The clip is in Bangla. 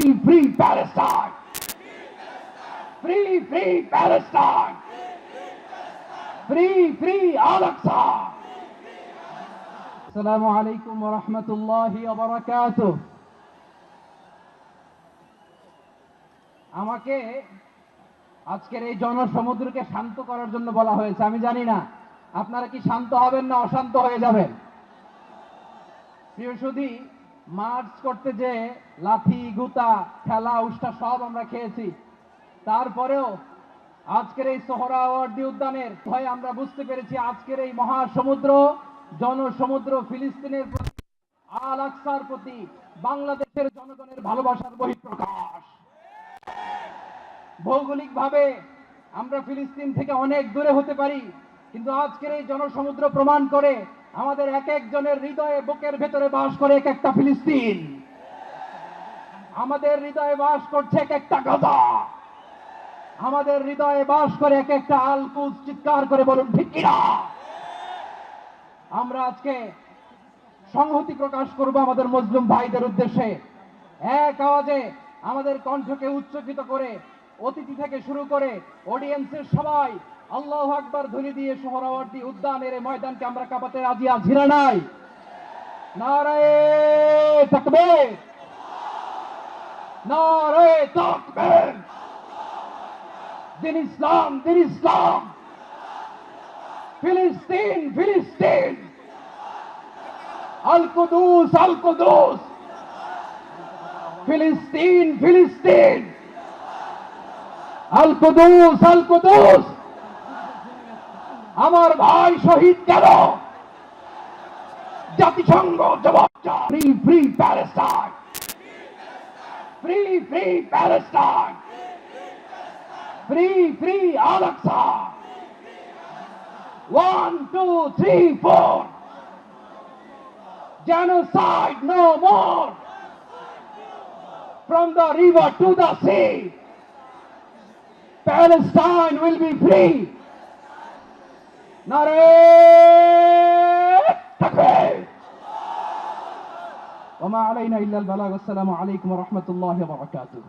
Free, free Palestine! Free, free Palestine! Free, free Al-Aqsa! Assalamu alaikum wa rahmatullahi wa barakatuh. আমাকে আজকের এই জনসমুদ্রকে শান্ত করার জন্য বলা হয়েছে। আমি জানি না আপনারা কি শান্ত হবেন না অশান্ত হয়ে যাবেন। প্রিয় সুধী, মার্চ করতে যে লাথি গুতা খেলা উষ্টা সব আমরা খেয়েছি, তারপরেও আজকের এই সোহরাওয়ার্দী উদ্যানের ভয়ে আমরা বুঝতে পেরেছি আজকের এই মহাসমুদ্র জনসমুদ্র ফিলিস্তিনের প্রতি, আল আকসার প্রতি বাংলাদেশের জনগণের ভালোবাসার বহিঃপ্রকাশ। ভৌগোলিকভাবে আমরা ফিলিস্তিন থেকে অনেক দূরে হতে পারি, কিন্তু আজকের এই জনসমুদ্র প্রমাণ করে আমাদের এক একজনের হৃদয়ে বুকের ভেতরে বাস করে এক একটা ফিলিস্তিন। আমাদের হৃদয়ে বাস করছে এক একটা গাজা, আমাদের হৃদয়ে বাস করে এক একটা আল কুদস। চিৎকার করে বলুন ঠিক কিনা। আমরা আজকে সংহতি প্রকাশ করব আমাদের মুসলিম ভাইদের উদ্দেশ্যে। এক আওয়াজে আমাদের কণ্ঠকে উচ্চকিত করে অতিথি থেকে শুরু করে অডিয়েন্সের সবাই আল্লাহু আকবার ধ্বনি দিয়ে সোহরাওয়ার্দী উদ্যানের এই ময়দানকে আমরা কাঁপাতে রাজি আছি না নাই? নারায়ে তাকবীর, নারায়ে তাকবীর। দিন ইসলাম, দিন ইসলাম। ফিলিস্তিন, ফিলিস্তিন। আল কুদুস, আল কুদুস। ফিলিস্তিন, ফিলিস্তিন। আল কুদুস, আল কুদুস। আমার ভাই শহীদ কেন? জাতিসংঘ জবাব চায়। Free, free Palestine. Free, free Palestine. Free, free Al Aqsa. 1, 2, 3, 4. Genocide no more. From the river to the sea, Palestine will be free. Narey takbir. Wa ma alayna illa al-balagh. Assalamu alaykum wa rahmatullahi wa barakatuh.